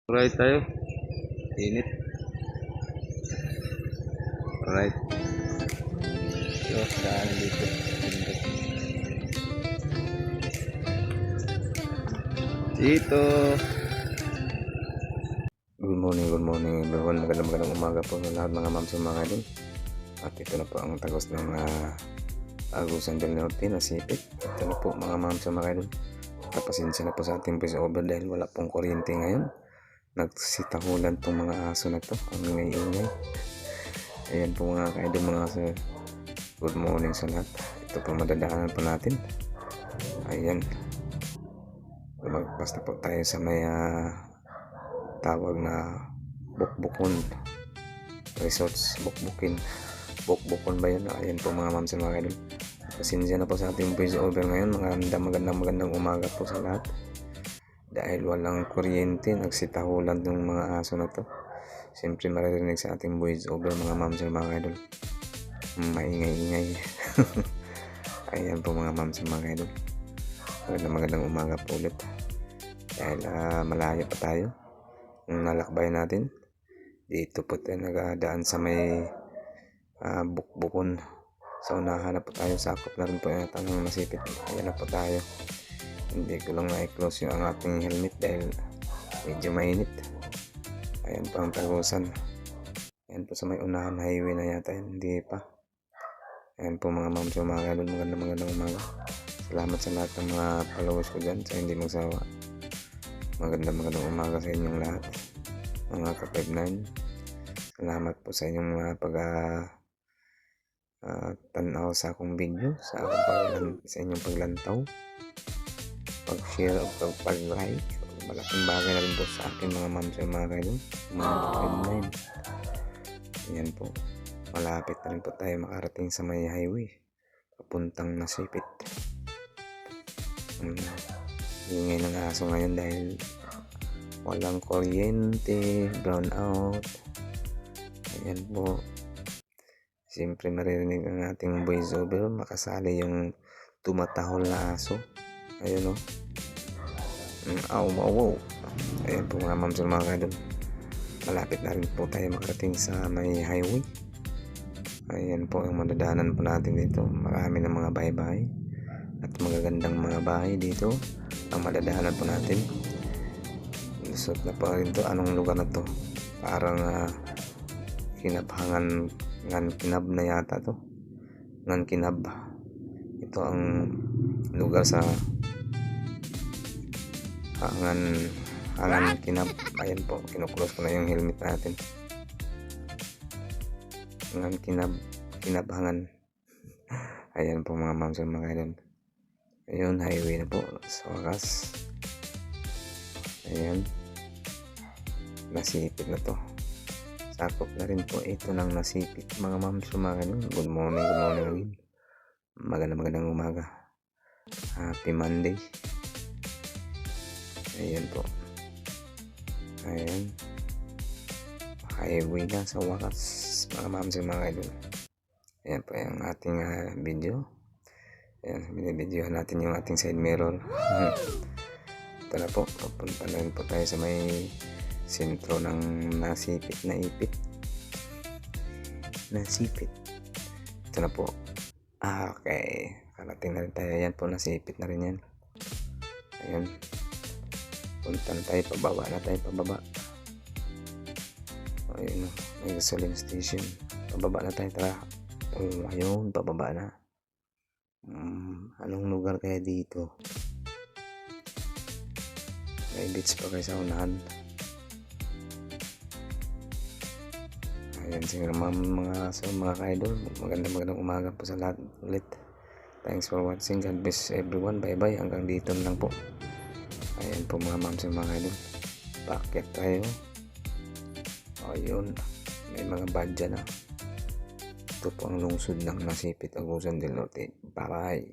Alright tayo. Init. Alright. So, daan dito. Dito. Good morning everyone. Magandang umaga po sa lahat mga ma'am sa mga idol. At ito na po ang tagos ng Agusan del Norte na sipit. Ito na po mga ma'am sa mga idol. Kapasensya na po sa ating voice over dahil wala pong kuryente ngayon. Nagsitahulan tong mga aso na to. Ang ingay-ingay. Ayan po mga ka-idol, mga aso. Good morning sa lahat. Ito po madadaanan po natin. Ayan. Lumagpas na po tayo sa may tawag na Bukbukon Resorts. Bukbukon ba yun? Ayan po mga ma'am sa mga idol. Pasensya na po sa ating voice over ngayon. Magandang umaga po sa lahat. Dahil walang kuryente, nagsitahulan ng mga aso na to. Siyempre maririnig sa ating voice over mga ma'am sa mga idol. Maingay-ingay. Ayan po mga ma'am sa mga idol. Magandang umaga po ulit. Dahil malayo pa tayo. Yung nalakbay natin. Dito po tayo nagadaan sa may Bukbukon. So nahanap po tayo. Sakop na rin po yung tanong nasipit. Ayan na po tayo. Hindi ko lang na-close yung ating helmet dahil medyo mainit. Ayan po ang tagusan. Ayan po sa may unahan highway na yata. Hindi pa. Ayan po mga ma'am sa mga idol. Magandang umaga. Salamat sa lahat ng mga followers ko dyan sa hindi magsawa. Magandang umaga sa inyong lahat. Mga ka-59. Salamat po sa inyong mga tanaw sa akong video. Sa inyong paglantaw. Pag-share o pag-like. Malaking bagay na rin po sa akin mga ma'am sa mga kayo. Mga ka-59. Ayan po. Malapit na rin po tayo makarating sa may highway. Papuntang Nasipit. Ingay ng aso ngayon dahil walang kuryente, brown out. Ayan po. Siyempre maririnig ang ating voice over. Makasali yung tumatahol na aso. Ayun o. Wow. Ayan po mga ma'am sa mga kadol. Malapit na rin po tayo makarating sa may highway. Ayan po ang madadaanan po natin dito. Marami ng mga bahay-bahay. At magagandang mga bahay dito. Ang madadaanan po natin. Lusot na po rin to. Anong lugar na to? Parang kinabhangan Ngankinab na yata to. Ngankinab. Ito ang lugar sa Ngankinab. Ayan po, kinuclose ko na yung helmet natin. Kinabhangan. Ayan po mga ma'am sa mga idol. Ayun, highway na po sa wakas. Ayan. Nasipit na to. Sakop na rin po ito ng Nasipit mga ma'am sa mga idol. Good morning again. Magandang umaga. Happy Monday. Ayan po. Ayan. Highway na sa wakas mga ma'am sa mga idol. Ayan po yung ating video. Ayan, binibidyohan natin yung ating side mirror. Ito na po. Papunta na rin po tayo sa may sentro ng Nasipit na ipit. Nasipit. Ito na po. Okay. Karating na rin tayo. Ayan po, nasipit na rin yan. Ayan. Punta na tayo. Pababa na tayo. Pababa. Ayun o. May gasoline station. Pababa na tayo. Tara. Ayun. Pababa na. Anong lugar kaya dito? May beach pa kayo sa unahan. Ayan, sige mga ka-idol. Magandang umaga po sa lahat ulit. Thanks for watching. God bless everyone. Bye-bye. Hanggang dito lang po. Ayan po mga ma'am sa mga ka-idol. Paakyat tayo. Ayun. May mga badya na. Ito po ang lungsod ng Nasipit, Agusan del Norte. Bye-bye.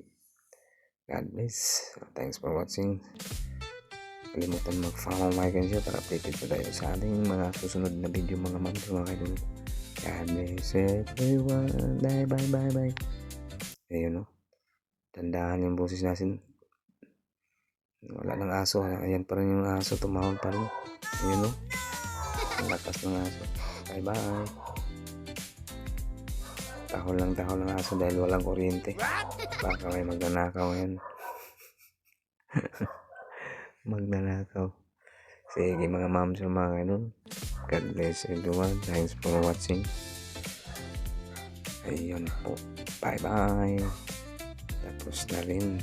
God bless. Thanks for watching. Kalimutan mag-follow, like, and share para updated po tayo sa ating mga susunod na video mga ma'am sa mga ka-idol. God bless everyone. Bye. Ayun o. Tandaan yung boses natin. Wala ng aso. Ayan pa rin yung aso. Tumahon pa rin. Ayun o. Ang lakas ng aso. Bye bye. Tahol lang ng aso dahil walang kuryente. Baka may magnanakaw ngayon. Magnanakaw. Sige mga moms and mga ganun. God bless everyone. Thanks for watching. Ayun po. Bye bye. Tapos na rin.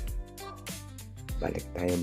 Balik tayo.